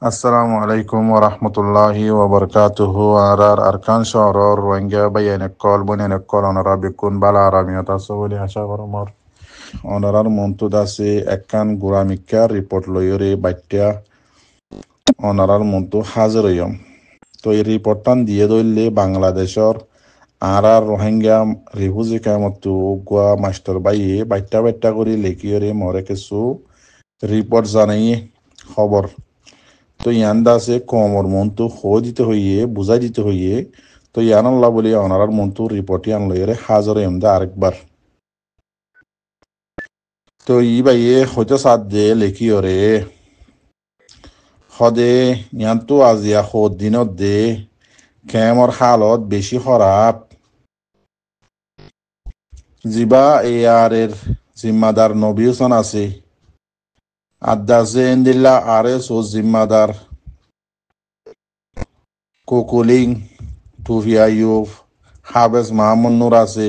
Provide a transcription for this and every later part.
আসসালামু আলাইকুম ওয়া রাহমাতুল্লাহি ওয়া বারাকাতুহু আরকান শহরর রোহিঙ্গা বাইয়ানে কল বনে কল অনারা বিকুন বালা আরামিয়ত আছে বলে আশা করমর অনারার মন্তুদ আছে একখান গুরামিকার রিপোর্ট লইরে বাইত্যা অনারার মন্তু হাজির হইম তো এই রিপোর্টটান দিয়ে দইলে বাংলাদেশর আর রোহিঙ্গা রিফিউজি কামতো গোয়া মাস্টার বাইয়ে বাইত্যা বাইত্যা করে লেখিয়রে মরে কিছু রিপোর্ট জানাই খবর তো ইয়ান দাসে কমর মন্তু হো দিতে হইয়ে বুঝাই দিতে হইয়ে তো ইয়ান আল্লাহ বলি অনারার মন্তু রিপোর্টই আনলইরে হাজর এমদা আরেকবার তো ই বাইয়ে হয়তো সাত দে লেখি ওরে হদে ইয়ান তো আজিয়া হদ দিনত দে কেমর হালত বেশি খারাপ জিবা এর জিম্মাদার নবী হোসেন আছে আদাসে এন্দিল্লা আরে সো জিম্মাদার কোকুলিং টুফিয়া ইউফ হাবেস মাহমুদ নূর আছে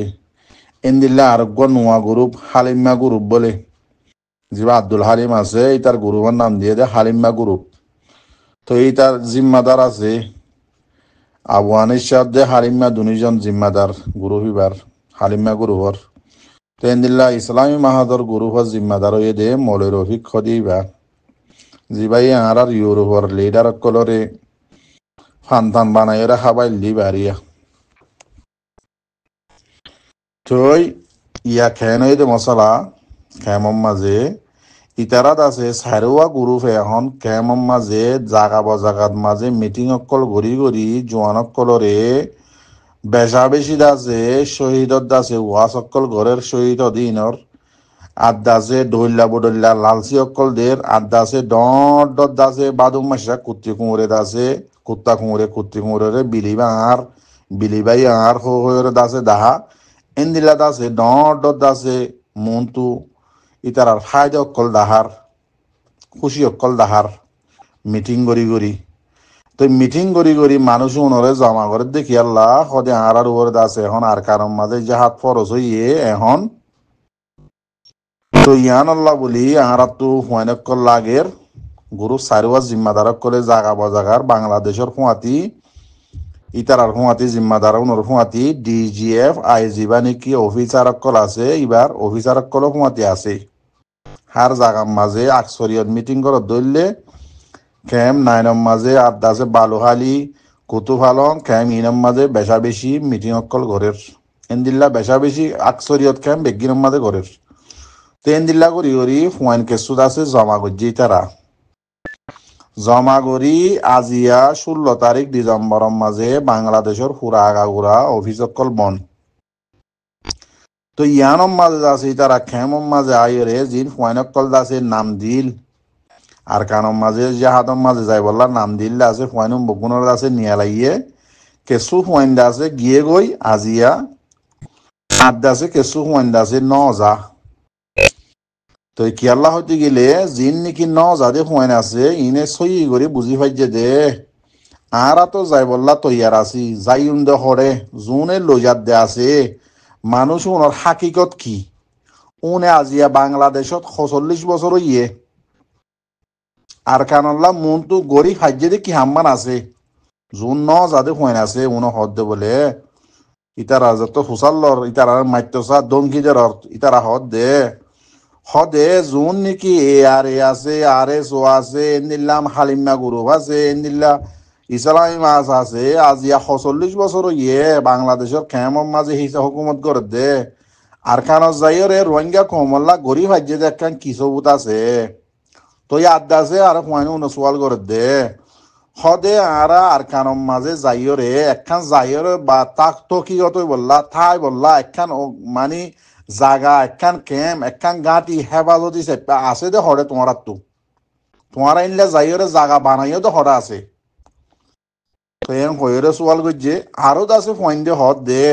এন্দিল্লা আরোগ্য নোয়া গ্রুপ হালিমা গ্রুপ বলে জিবা আব্দুল হালিম আছে ইতার গ্রুপের নাম দিয়ে দে হালিমা গ্রুপ তো ইতার জিম্মাদার আছে আবু আনিস দে হালিমা দুনিজন জিম্মাদার গ্রুপ ইবার হালিমা গ্রুপর তো এন্দিল্লা ইসলামী মাহাদর গ্রুপর জিম্মাদার হয়ে দে মৌলের রফিক খদিবা জিবাই আর ইউরোপর লিডার কলরে ফান্তান বানাই খাবাই লিবারিয়া তই ইয়া খেন হইতে মশলা খেমম মাঝে ইতারাত আছে সারোয়া গ্রুপ এখন খেমম মাঝে জাগা বজাগাত মাঝে মিটিং অকল ঘুরি ঘুরি জোয়ান অকলরে বেশা বেশি দাসে শহীদত দাসে ওয়াস অকল ঘরের শহীদ দিনর আদাসে ডইল্লা বডল্লা লালসি অকল দের আদাসে ডট দাসে বাদুম মাসা কুত্তি কুমরে দাসে কুত্তা কুমরে কুত্তি কুমরে বিলিবাই আর হরে দাসে দাহা এন্দিলা দাসে ডট দাসে মন্তু ইতারার ফায়দা অকল দাহার খুশি অকল দাহার মিটিং করি করি তো মিটিং করি করি মানুষ উনরে জমা করে দেখি আল্লাহ সদে আর উপরে দাসে এখন আর কারণ মাঝে যে হাত ফরস হইয়ে এখন তো ইয়ান আল্লাহ বলি আর তো হুয়ানকল লাগের গুরু সারওয়া জিম্মাদারক কলে জাগা বজাগার বাংলাদেশের হুয়াতি ইতারার হুয়াতি জিম্মাদার উনর হুয়াতি ডিজিএফ আইজি বা নাকি অফিসারক কল আছে এবার অফিসারক কল হুয়াতি আছে হার জাগার মাঝে আকসরিয়ত মিটিং করত ধরলে ক্যাম নাইনম মাঝে আদাসে বালুহালি কুতুফালং ক্যাম ইনম মাঝে বেশা বেশি মিটিং অকল ঘরের এন্দিল্লা বেশা বেশি আকসরিয়ত ক্যাম বেগিনম মাঝে ঘরের তেন দিল্লা করি করি হুয়াইন কেসুদ আছে জমা করছি তারা জমা করি আজিয়া 16 তারিখ ডিসেম্বরের মাঝে বাংলাদেশের পুরা আগাগুড়া অফিস অকল বন তো ইয়ানম মাঝে আছে তারা খেমম মাঝে আইরে জিন হুয়াইন অকল দাসে নাম দিল আর কানম মাঝে জাহাদম মাঝে যাই বললা নাম দিল আছে হুয়াইনম বগুনের আছে নিয়ালাইয়ে কেসু হুয়াইন দাসে গিয়ে গই আজিয়া আদাসে কেসু হুয়াইন দাসে নজা তো কি আল্লাহ হইতে গেলে জিন নাকি যাদের হুয়াইন আছে ইনে সই করে বুঝি পাইছে দে আর তো যাই বললা তৈয়ার আছি যাই দে হরে জুনে লইয়ার দে আছে মানুষ উনার হাকিকত কি উনে আজিয়া বাংলাদেশত 46 বছর ইয়ে আর কানল্লা মন তো গড়ি ফাইজে দে কি হাম্মান আছে জুন যাদের হুয়াইন আছে উনো হদ দে বলে ইতারা যত হুসাল্লর ইতারা মাইতসা দমকিদের ইতারা হদ দে হদে জুন নাকি এ আছে আর এস ও আছে এন্দিল্লাম হালিমা গ্রুপ আছে এন্দিল্লা ইসলামী মাছ আছে আজিয়া 46 বছর ইয়ে বাংলাদেশের খেমম মাঝে হিসা হুকুমত করে দে আর কানত যাইরে রোহিঙ্গা কমল্লা গরিব হাজ্যে দেখান কি সবুত আছে তো ইয়াদ আছে আর হুয়াইন সোয়াল করে দে হদে আর কানম মাঝে যাইরে একখান যাইরে বা তাক তো কি হতই বললা থাই বললা একখান মানে জাগা একখান কেম একখান গাঁটি হেফাজতি আছে দে হরে তোমার তো তোমার আইনলে যাইরে জাগা বানাইও তো হরে আছে তো এম হইরে সোয়াল করছে আরো আছে ফইন দে হদ দে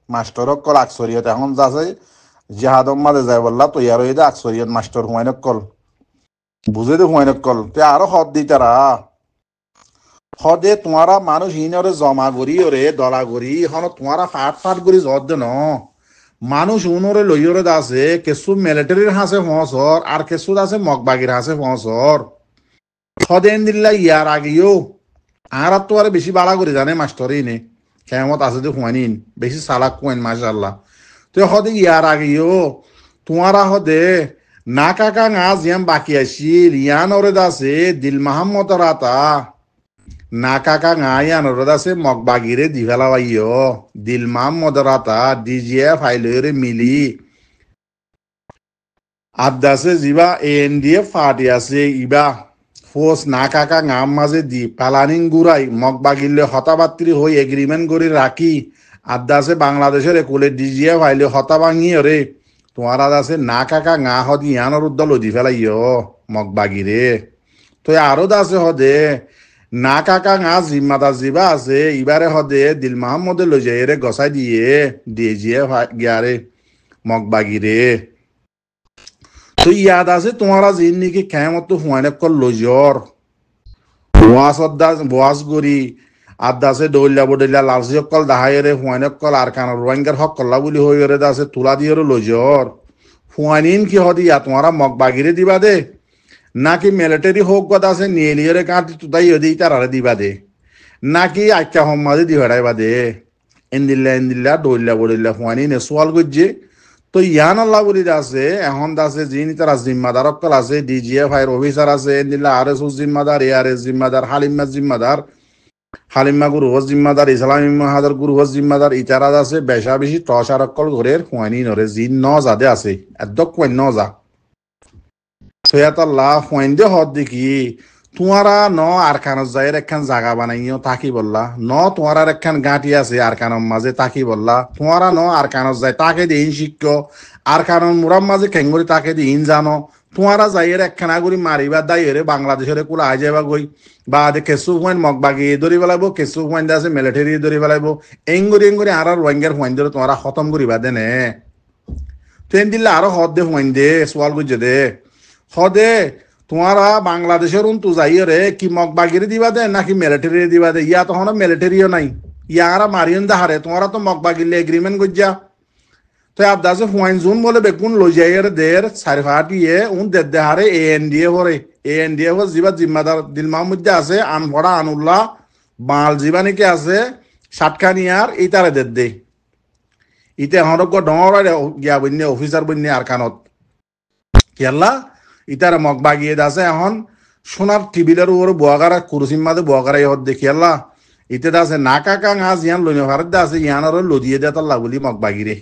মাস্টার কল আকসরিয়ত এখন যাচ্ছে জিহাদম মাঝে যাই বললা তো ইয়ার দে আকসরিয়ত মাস্টার হুয়াইনক কল বুঝে দে হুয়াইনক কল তে আরো হদ দি তারা হদে তোমারা মানুষ হিনরে জমা করি ওরে দলা করি এখন তোমারা ফাট করি জদ দে ন মানুষ উনরে লইরে আছে কেসু মিলিটারির হাসে ফসর আর কেসু আছে মগবাগির হাসে ফসর সদেন দিল্লা ইয়ার আগেও আর তো আর বেশি বাড়া করে জানে মাস্টরই নে কেমত আছে তো হুয়ানিন বেশি সালাক কুয়েন মাশাল্লাহ তো হদে ইয়ার আগেও তোমারা হদে না কাকা আজ ইয়াম বাকি আসিল ইয়ান ওরে দাসে দিল মাহমদ রাতা না কাকা ইয়ান ওরে দাসে মগবাগিরে দিভেলা বাইও দিল মাহমদ রাতা ডিজিএ ফাইলরে মিলি আদাসে জিবা এএনডিএ ফাটি আছে ইবা ফোর্স না কাকা গাম মাঝে দি পালানিং গুড়াই মগবাগিলে হতাবাত্রী হই এগ্রিমেন্ট করে রাখি আদাসে বাংলাদেশের একুলে ডিজিএ ফাইলে হতা ভাঙি রে তোমার আছে না কাকা গা হদি ইয়ানোর উদ্দল লদি ফেলাইও মগবাগিরে তো আরো দাসে হদে না কাকা গা জিম্মাদার জিবা আছে ইবারে হদে দিল মাহমুদে লই যায় রে গসাই দিয়ে ডিজিএ গিয়ারে মগবাগিরে তো ইয়াদ আছে তোমারা জিন নাকি কেমত হুয়ানে কল লজর বোয়াস গরি আদাসে দৌল্লা বদল্লা লালসি অকল দাহাইরে হুয়ানে কল আর কান রোহিঙ্গার হক কল্লা বলি হয়ে গেলে দাসে তুলা দিয়ে লজর হুয়ানিন কি হদি ইয়া তোমারা মগ বাগিরে দিবা দে নাকি মিলিটারি হোক কথা আছে নিয়েলিয়রে কাঁটি তুতাই হদি তারারে দিবা দে নাকি আচ্ছা হম্মাদে দিভাড়াইবা দে এন্দিল্লা দৌল্লা বদল্লা হুয়ানিনে সোয়াল করছে তো ইয়ান আল্লাহ বলি আছে এখন আছে যিনি তারা জিম্মাদার অকল আছে ডিজিএফ আইর অফিসার আছে এন্দিল্লা আর এস জিম্মাদার এআরএস জিম্মাদার হালিমা জিম্মাদার হালিমা গুরু হজ জিম্মাদার ইসলামী মাহাদার গুরু হজ জিম্মাদার ইতারা আছে বেশা বেশি টসার অকল ঘরের হুয়ানি নরে জিন ন যাদে আছে একদম কোয়েন ন যা সৈয়াত আল্লাহ হুয়াইন দে হদ দেখি তোমারা ন আরকানত যাইয়ের একখান জাগা বানাইও তাকি বললা ন তোমার একখান গাঁটি আছে আরকানের মাঝে তাকি বললা তোমারা ন আরকানত যায় তাকে দিন শিক্ষ আরকানের মুরাম মাঝে খেঙ্গুরি তাকে দিন জানো তোমারা যাইয়ের একখানা গুড়ি মারিবার দাইয়েরে বাংলাদেশের কুলা আই যাবা গই বা কেঁচু হুয়াইন মগবাগি ধরি পেলাইব কেঁচু হুয়াইন আছে মিলিটারি ধরি পেলাইব এঙ্গুরি আর রোহিঙ্গার হুয়াইন ধরে তোমারা খতম করিবা দেনে ট্রেন দিলে আরো হদ দে হুয়াইন দে সোয়াল গুজে দে হদে তোমারা বাংলাদেশের উন্তু যাইরে কি মগবাগিরি দিবা দে নাকি মিলিটারি দিবা দে ইয়া তখন মিলিটারিও নাই ইয়ারা মারিয়ন দাহারে তোমারা তো মগবাগিলে এগ্রিমেন্ট করছা তো আদাসে হুয়াইন জুন বলে বেকুন লই যাইয়ের দের সারিফাটিয়ে উন দেহারে এএনডিএ হরে এএনডিএ হল জিবা জিম্মাদার দিল মাহমুদ আছে আনফড়া আনুল্লাহ বাল জিবা নাকি আছে সাতখানিয়ার ইতারে দে ইতে হরক ডর গিয়া বন্যে অফিসার বন্যে আর কানত কেলা ইতার মগবাগিয়ে দাসে এখন সোনার টিভিলের উপর বোয়াগারা কুরুসিম মাদে বোয়াগারা ইহত দেখি আল্লাহ ইতে দাসে না কাকা আজ ইয়ান লইনে ভারত দাসে ইয়ানোর লদিয়ে দে তাল্লা বলি মগবাগিরে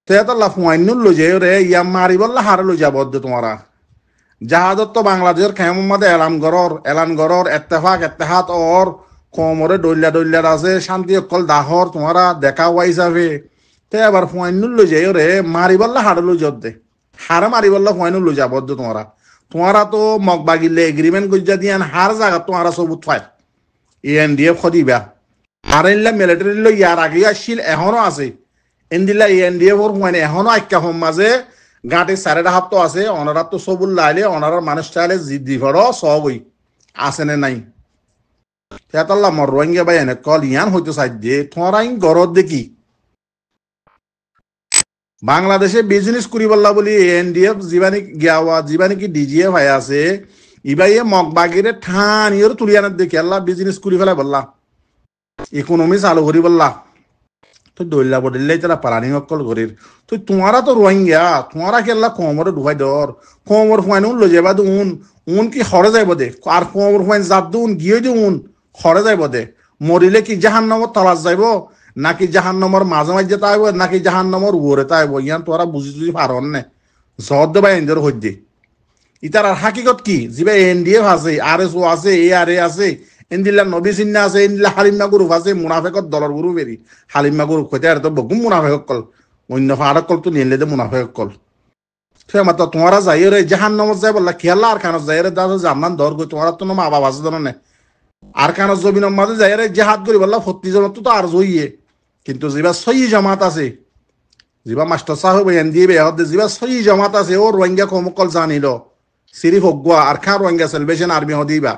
তো তাল্লা ফুয়াইনুল লজে রে ইয়া মারি বললা হারে লই যাব তোমারা জাহাজত তো বাংলাদেশের খেমন মাদে এলান গরর এত্তেহাত ওর কোমরে ডল্লা আছে শান্তি অকল দাহর তোমারা দেখা ওয়া হিসাবে তে আবার ফুয়াইনুল লজে রে মারি বললা হারে লই যত দে হারে মারি বললা ফুয়াইনুল লই যাব তোমারা তো মগবাগিলে এগ্রিমেন্ট গজ্জা দিয়ান হার জায়গা তোমারা সবুত পায় এএনডিএফ খদিবা আর ইল্লা মিলিটারি লো ইয়ার আগে আসছিল এখনো আছে এন্দিল্লা এএনডিএফ ওর মানে এখনো আইকা হম মাঝে গাঁটে সাড়ে হাত তো আছে অনারা তো সবুল লাইলে অনারার মানুষ চাইলে জিদ্দি ফড় সবই আছে নে নাই তেতাল্লা মর রোহিঙ্গা ভাই এনে কল ইয়ান হইতো সাইড দিয়ে তোমারা গরত দেখি বাংলাদেশে বিজনেস করি বললা বলি এএনডিএফ জীবানি কি ডিজিএফ ভাই আছে ইবাই মগবাগিরে ঠান ইয়ের তুলিয়ানের দেখি আল্লাহ বিজনেস করি ফেলা বললা ইকোনমি চালু করি বললা তো দৌল্লা বদল্লাই তারা পালানি অকল করির তো তোমারা তো রোহিঙ্গা তোমারা কেল্লা কোমরে ঢুকাই দর কোমর হুয়াইন উন লই যাবা উন কি হরে যাইব দে আর কোমর হুয়াইন জাত দুন গিয়ে উন হরে যাইব দে মরিলে কি জাহান্নামর তলাশ যাইব নাকি জাহান্নামর মাঝে মাঝে তাইব নাকি জাহান্নামর উপরে তাইব ইয়ান তোরা বুঝি পারন নে জহর দেবা এনজর হইতে ইতার আর হাকিকত কি জিবা এনডিএফ আছে আরএসও আছে এআরএ আছে এন্দিল্লা নবী চিন্না আছে এন্দিল্লা হালিমা গ্রুপ আছে মুনাফেকত দলর গ্রুপ এরি হালিমা গ্রুপ কইতে আর তো বহু মুনাফেক কল অন্য ফাড়ক কল তো নিলে দে মুনাফেক কল সে মাত্র তোমারা যাই রে জাহান্নামত যাই বললা খেলা আর খানত যাই রে দাদা জামান দর গই তোমারা তো মা বাবা আছে জানো না আর খানত জমিনের মাঝে যাই রে জাহাদ করি বললা 40 জন তো আর জইয়ে কিন্তু জিবা সহি জামাত আছে জিবা মাস্টার সাহেব এনডিএ বেহদ জিবা সহি জামাত আছে ও রোহিঙ্গা কমকল জানিল সিরিফ হগুয়া আর খা রোহিঙ্গা সেলভেশন আর্মি হদিবা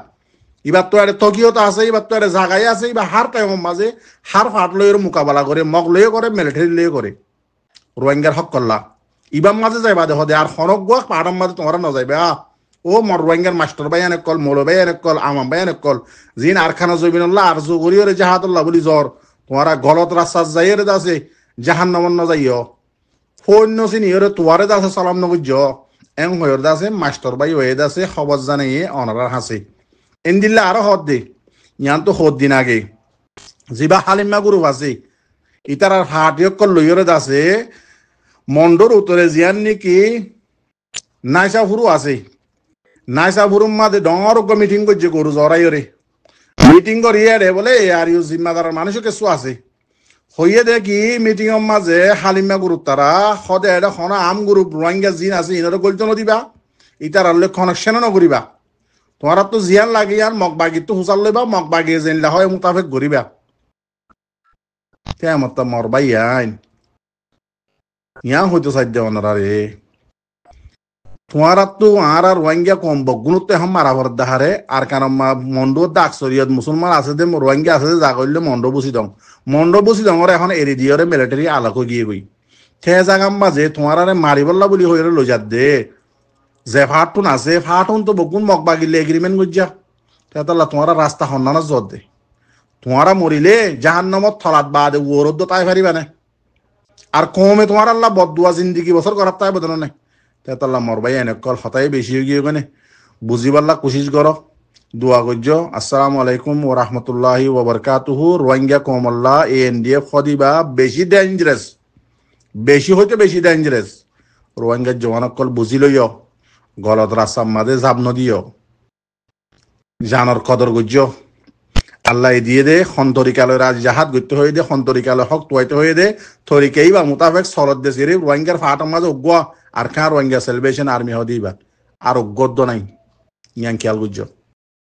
এবার তো আরে তকিয়ত আছে এবার তো আরে জাগাই আছে এবার হার টাইমের মাঝে হার ফাট লইয়ের মোকাবেলা করে মগ লয়ে করে মিলিটারি লয়ে করে রোহিঙ্গার হক করলা ইবার মাঝে যাইবা দে হদে আর হনক গোয়া পাহাড়ের মাঝে তোমরা ন যাইবে ও মর রোহিঙ্গার মাস্টার ভাই এনে কল মৌল ভাই এনে কল আমাম ভাই এনে কল জিন আরখানা জমিনুল্লাহ আর জুগরিয়রে জাহাদুল্লাহ বলি জ্বর তোমারা গলত রাস্তা যাইরে দাসে জাহান্নামন না যাইও ফোন নসিনি ওরে তোয়ারে দাসে সালাম নবুজ এং হয়র দাসে মাস্টার ভাই হয়ে দাসে খবর জানাইয়ে অনারার হাসে এন দিল্লা আরো হদ দে ইয়ান তো হদ দিন আগে জিবা হালিমা গুরু আছে ইতার হাটিয়কল লইরে দাসে মন্ডর উত্তরে জিয়ান নাকি নাইসা ফুরু আছে নাইসা ফুরুম মাঝে ডর মিটিং করছে গরু জরাইরে মিটিং করিয়ে রে বলে আর ইউ জিম্মাদার মানুষ কিছু আছে হইয়ে দেখি মিটিং এর মাঝে হালিমা গুরু তারা সদে এটা খনা আম গ্রুপ রোহিঙ্গা জিন আছে ইনারে গল্প দিবা ইতার আল্লে কানেকশন নকরিবা তোমার তো জিয়ান লাগে আর মগবাগি তো হুসাল লইবা মগবাগি জেনলা হয় মোতাবেক ঘুরিবা কেমন তো মরবাই আইন ইয়া হইতো সাধ্য অনারে তোমার তো আর রোহিঙ্গা কম বগুণতে এখন মারাভর দাহারে আর কারণ মন্ড দাগ শরীয়ত মুসলমান আছে যে রোহিঙ্গা আছে যে যা করলে মন্ড বুঝি দং এখন এরি দিয়রে মিলিটারি আলাকো গিয়ে গই সে জাগাম মাঝে তোমার আরে মারিবল্লা বলি হইরে লইজাত দে যে ফাটুন আছে ফাটুন তো বগুন মগবাগিলে এগ্রিমেন্ট গজ্জা তেতাল্লা তোমার রাস্তা হন্নানা জত দে তোমারা মরিলে জাহান্নামত থলাত বাদে ওরদ তাই পারিবা না আর কমে তোমার আল্লাহ বদুয়া জিন্দিগি বছর করার তাই বদল নাই তেতাল্লা মরবাই এনেকল হতাই বেশি হয়ে গিয়ে গনে বুঝিবাল্লা কোশিশ কর দোয়া গজ্জ আসসালামু আলাইকুম ওয়া রাহমাতুল্লাহি ওয়া বারাকাতুহু রোহিঙ্গা কমল্লা এনডিএফ খদিবা বেশি ডেঞ্জারাস বেশি হইতে বেশি ডেঞ্জারাস রোহিঙ্গা জওয়ানকল বুঝি লইও গলত রাস্তার মাঝে জাপ নদিও জানর কদর গজ্জ আল্লাহ দিয়ে দে সন্তরিকালয় রাজ জাহাজ গত্য হয়ে দে সন্তরিকালয় হক তোয়াইতে হয়ে দে থরিকেই বা মোতাবেক সরদ দে সিরি রোহিঙ্গার ফাটার মাঝে উগ্গুয়া আর খা রোহিঙ্গা সেলিব্রেশন আর্মি হদিবা আর উগ্গদ্দ নাই ইয়াং খেয়াল গুজ্জ